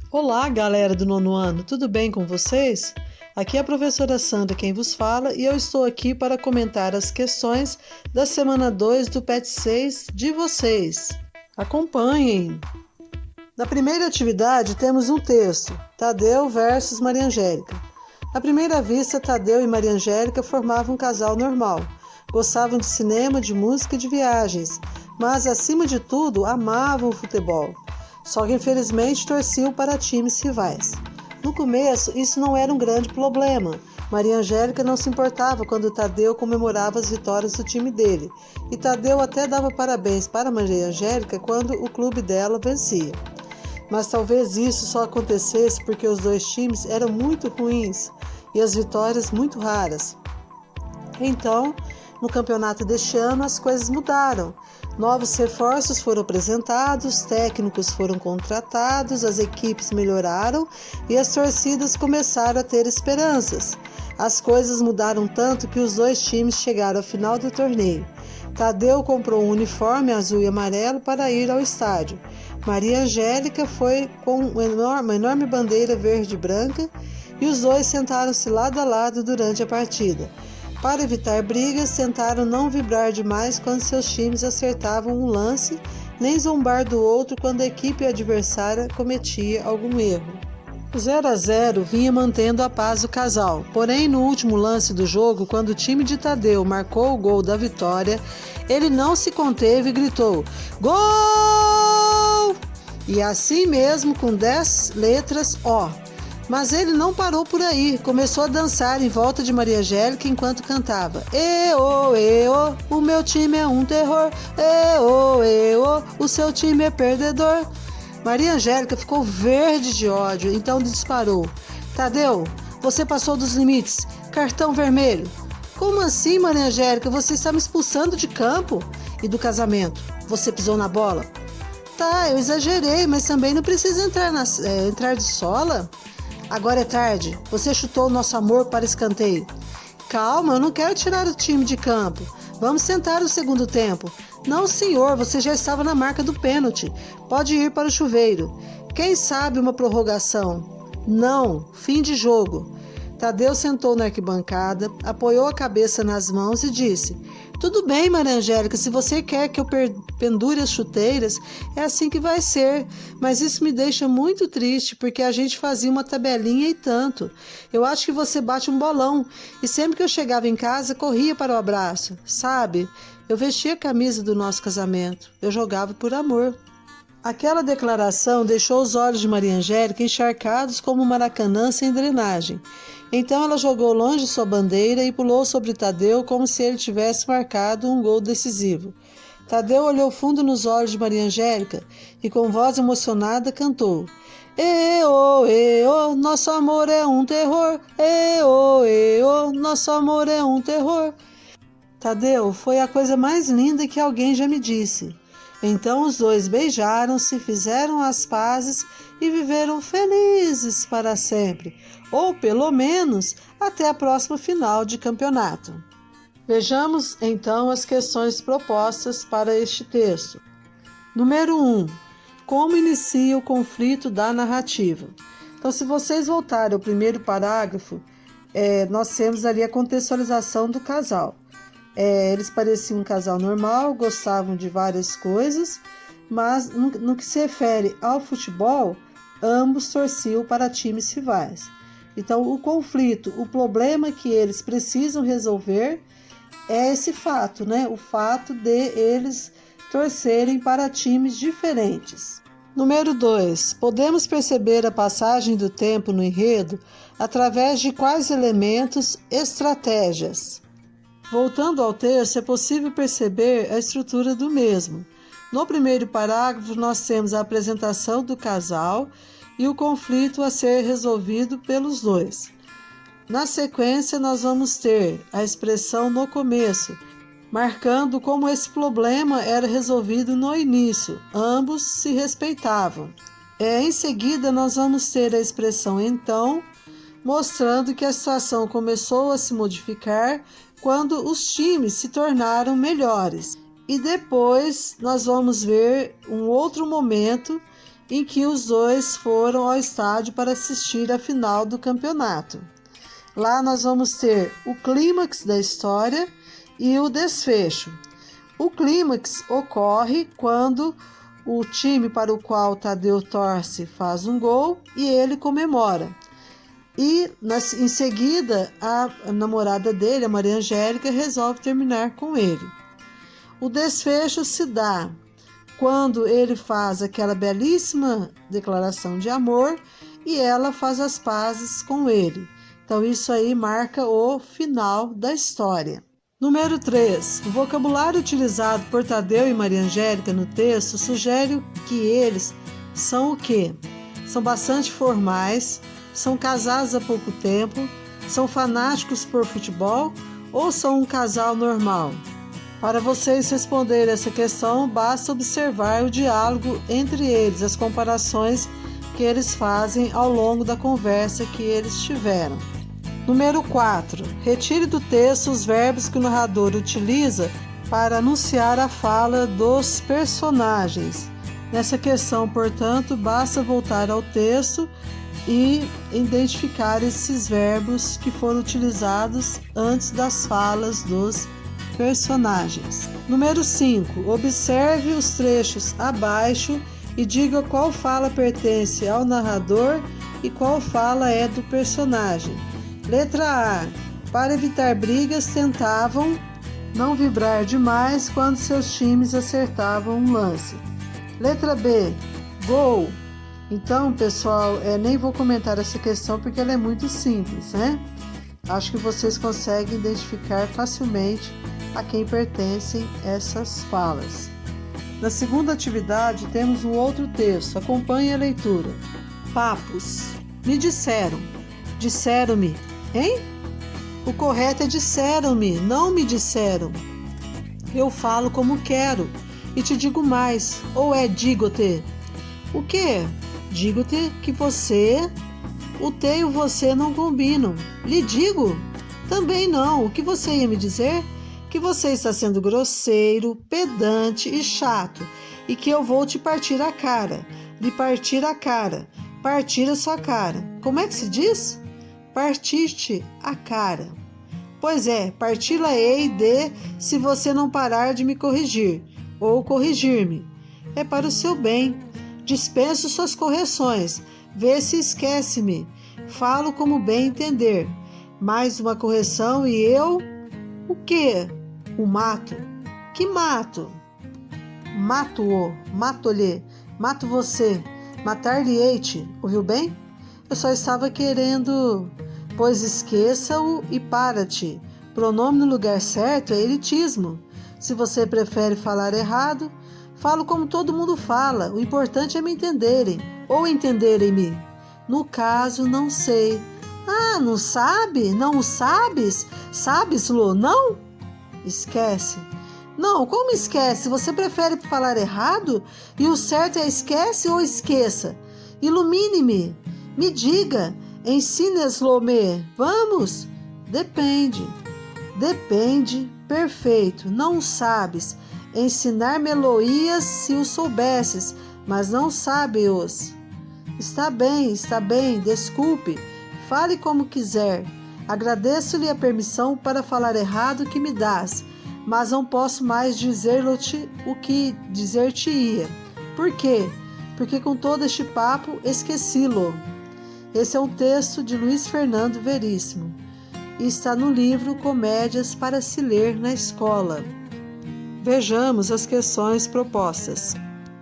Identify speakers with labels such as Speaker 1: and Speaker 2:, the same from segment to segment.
Speaker 1: Olá, galera do nono ano, tudo bem com vocês? Aqui é a professora Sandra quem vos fala e eu estou aqui para comentar as questões da semana 2 do PET 6 de vocês. Acompanhem! Na primeira atividade temos um texto, Tadeu versus Maria Angélica. À primeira vista, Tadeu e Maria Angélica formavam um casal normal. Gostavam de cinema, de música e de viagens, mas acima de tudo amavam o futebol. Só que infelizmente torciam para times rivais. No começo, isso não era um grande problema. Maria Angélica não se importava quando Tadeu comemorava as vitórias do time dele, e Tadeu até dava parabéns para Maria Angélica quando o clube dela vencia. Mas talvez isso só acontecesse porque os dois times eram muito ruins e as vitórias muito raras. Então, no campeonato deste ano, as coisas mudaram. Novos reforços foram apresentados, técnicos foram contratados, as equipes melhoraram e as torcidas começaram a ter esperanças. As coisas mudaram tanto que os dois times chegaram à final do torneio. Tadeu comprou um uniforme azul e amarelo para ir ao estádio. Maria Angélica foi com uma enorme bandeira verde e branca e os dois sentaram-se lado a lado durante a partida. Para evitar brigas, tentaram não vibrar demais quando seus times acertavam um lance, nem zombar do outro quando a equipe adversária cometia algum erro. O 0-0 vinha mantendo a paz do casal, porém no último lance do jogo, quando o time de Tadeu marcou o gol da vitória, ele não se conteve e gritou "Gol!" E assim mesmo com 10 letras O. Mas ele não parou por aí, começou a dançar em volta de Maria Angélica enquanto cantava "Ê-ô, ê-ô, o meu time é um terror, ê-ô, ê-ô, o seu time é perdedor." Maria Angélica ficou verde de ódio, então disparou: "Tadeu, você passou dos limites, cartão vermelho." "Como assim, Maria Angélica? Você está me expulsando de campo e do casamento. Você pisou na bola." "Tá, eu exagerei, mas também não precisa entrar de sola. Agora é tarde, você chutou o nosso amor para escanteio." "Calma, eu não quero tirar o time de campo. Vamos tentar o segundo tempo." "Não, senhor, você já estava na marca do pênalti. Pode ir para o chuveiro. Quem sabe uma prorrogação?" "Não, fim de jogo." Tadeu sentou na arquibancada, apoiou a cabeça nas mãos e disse: "Tudo bem, Maria Angélica, se você quer que eu pendure as chuteiras, é assim que vai ser. Mas isso me deixa muito triste, porque a gente fazia uma tabelinha e tanto. Eu acho que você bate um bolão, e sempre que eu chegava em casa, corria para o abraço. Sabe, eu vestia a camisa do nosso casamento. Eu jogava por amor." Aquela declaração deixou os olhos de Maria Angélica encharcados como um maracanã sem drenagem. Então ela jogou longe sua bandeira e pulou sobre Tadeu como se ele tivesse marcado um gol decisivo. Tadeu olhou fundo nos olhos de Maria Angélica e com voz emocionada cantou: "Ê-ô, ê-ô, nosso amor é um terror, ê-ô, ê-ô, nosso amor é um terror." Tadeu, foi a coisa mais linda que alguém já me disse. Então os dois beijaram-se, fizeram as pazes e viveram felizes para sempre, ou pelo menos até a próxima final de campeonato. Vejamos então as questões propostas para este texto. Número 1. Como inicia o conflito da narrativa? Então, se vocês voltarem ao primeiro parágrafo, nós temos ali a contextualização do casal. Eles pareciam um casal normal, gostavam de várias coisas, mas no que se refere ao futebol, ambos torciam para times rivais. Então, o conflito, o problema que eles precisam resolver é esse fato, né? O fato de eles torcerem para times diferentes. Número 2. Podemos perceber a passagem do tempo no enredo através de quais elementos, estratégias? Voltando ao texto, é possível perceber a estrutura do mesmo. No primeiro parágrafo, nós temos a apresentação do casal e o conflito a ser resolvido pelos dois. Na sequência, nós vamos ter a expressão no começo, marcando como esse problema era resolvido no início. Ambos se respeitavam. Em seguida, nós vamos ter a expressão então, mostrando que a situação começou a se modificar quando os times se tornaram melhores. E depois nós vamos ver um outro momento em que os dois foram ao estádio para assistir a final do campeonato. Lá nós vamos ter o clímax da história e o desfecho. O clímax ocorre quando o time para o qual Tadeu torce faz um gol e ele comemora. E em seguida a namorada dele, a Maria Angélica, resolve terminar com ele. O desfecho se dá quando ele faz aquela belíssima declaração de amor e ela faz as pazes com ele. Então isso aí marca o final da história. Número 3. O vocabulário utilizado por Tadeu e Maria Angélica no texto sugere que eles são o quê? São bastante formais, são casados há pouco tempo, são fanáticos por futebol ou são um casal normal? Para vocês responderem essa questão, basta observar o diálogo entre eles, as comparações que eles fazem ao longo da conversa que eles tiveram. Número 4. Retire do texto os verbos que o narrador utiliza para anunciar a fala dos personagens. Nessa questão, portanto, basta voltar ao texto e identificar esses verbos que foram utilizados antes das falas dos personagens. Número 5. Observe os trechos abaixo e diga qual fala pertence ao narrador e qual fala é do personagem. Letra A. Para evitar brigas, tentavam não vibrar demais quando seus times acertavam um lance. Letra B. Gol. Então, pessoal, nem vou comentar essa questão porque ela é muito simples, né? Acho que vocês conseguem identificar facilmente a quem pertencem essas falas. Na segunda atividade, temos um outro texto. Acompanhe a leitura. Papos. Me disseram. Disseram-me. Hein? O correto é disseram-me, não me disseram. Eu falo como quero e te digo mais. Ou é digo-te? O quê? Digo-te que você, o te e o você não combinam. Lhe digo? Também não. O que você ia me dizer? Que você está sendo grosseiro, pedante e chato e que eu vou te partir a cara, lhe partir a cara, partir a sua cara. Como é que se diz? Partir-te a cara. Pois é, parti-la-ei se você não parar de me corrigir, ou corrigir-me. É para o seu bem. Dispenso suas correções, vê se esquece-me. Falo como bem entender. Mais uma correção e eu... O quê? O mato. Que mato? Mato-o, mato-lhe, mato você, matar-lhe-ei-te, ouviu bem? Eu só estava querendo... Pois esqueça-o e para-te. Pronome no lugar certo é elitismo. Se você prefere falar errado, falo como todo mundo fala. O importante é me entenderem, ou entenderem-me. No caso, não sei. Ah, não sabe? Não o sabes? Sabes-lo, não? Esquece. Não, como esquece? Você prefere falar errado? E o certo é esquece ou esqueça? Ilumine-me. Me diga. Ensines-lo-me. Vamos? Depende. Depende. Perfeito. Não sabes. Ensinar-me-lo-ias se o soubesses, mas não sabe-os. Está bem, desculpe. Fale como quiser. Agradeço-lhe a permissão para falar errado que me dás, mas não posso mais dizer-te o que dizer-te-ia. Por quê? Porque com todo este papo esqueci-lo. Esse é um texto de Luiz Fernando Veríssimo e está no livro Comédias para se ler na escola. Vejamos as questões propostas.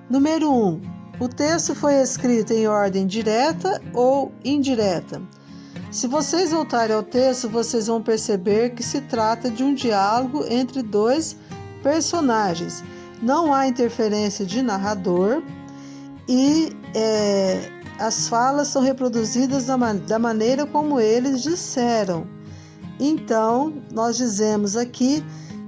Speaker 1: Número 1. O texto foi escrito em ordem direta ou indireta? Se vocês voltarem ao texto, vocês vão perceber que se trata de um diálogo entre dois personagens. Não há interferência de narrador e as falas são reproduzidas da maneira como eles disseram. Então, nós dizemos aqui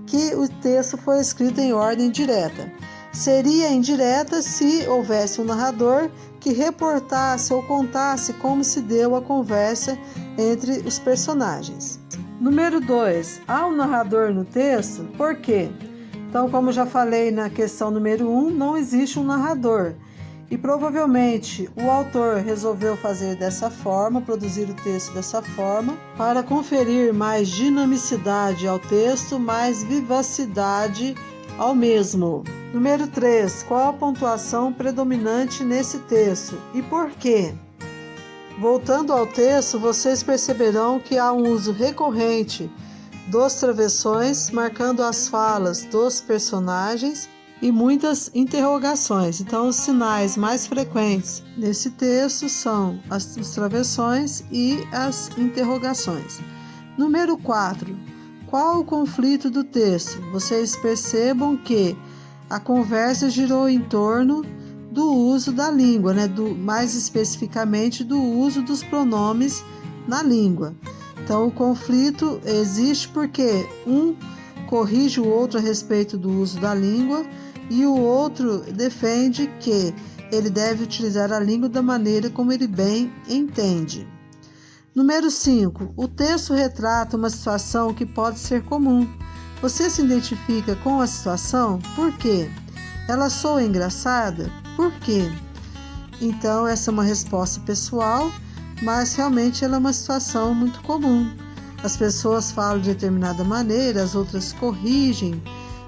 Speaker 1: que o texto foi escrito em ordem direta. Seria indireta se houvesse um narrador que reportasse ou contasse como se deu a conversa entre os personagens. Número 2. Há um narrador no texto, por quê? Então, como já falei na questão número 1, não existe um narrador. E provavelmente o autor resolveu fazer dessa forma, produzir o texto dessa forma, para conferir mais dinamicidade ao texto, mais vivacidade ao mesmo. Número 3. Qual a pontuação predominante nesse texto e por quê? Voltando ao texto, vocês perceberão que há um uso recorrente dos travessões, marcando as falas dos personagens e muitas interrogações. Então, os sinais mais frequentes nesse texto são os travessões e as interrogações. Número 4. Qual o conflito do texto? Vocês percebam que a conversa girou em torno do uso da língua, mais especificamente do uso dos pronomes na língua. Então, o conflito existe porque um corrige o outro a respeito do uso da língua e o outro defende que ele deve utilizar a língua da maneira como ele bem entende. Número 5. O texto retrata uma situação que pode ser comum. Você se identifica com a situação? Por quê? Ela soa engraçada? Por quê? Então, essa é uma resposta pessoal, mas realmente ela é uma situação muito comum. As pessoas falam de determinada maneira, as outras corrigem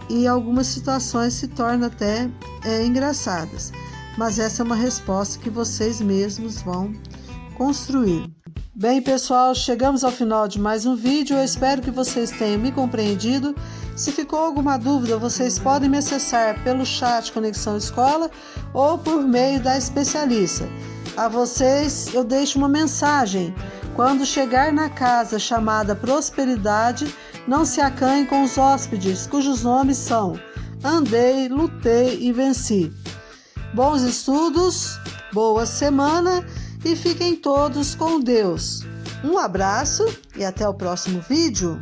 Speaker 1: e algumas situações se tornam até engraçadas. Mas essa é uma resposta que vocês mesmos vão construir. Bem, pessoal, chegamos ao final de mais um vídeo. Eu espero que vocês tenham me compreendido. Se ficou alguma dúvida, vocês podem me acessar pelo chat Conexão Escola ou por meio da especialista. A vocês eu deixo uma mensagem. Quando chegar na casa chamada Prosperidade, não se acanhe com os hóspedes, cujos nomes são Andei, Lutei e Venci. Bons estudos, boa semana e fiquem todos com Deus. Um abraço e até o próximo vídeo.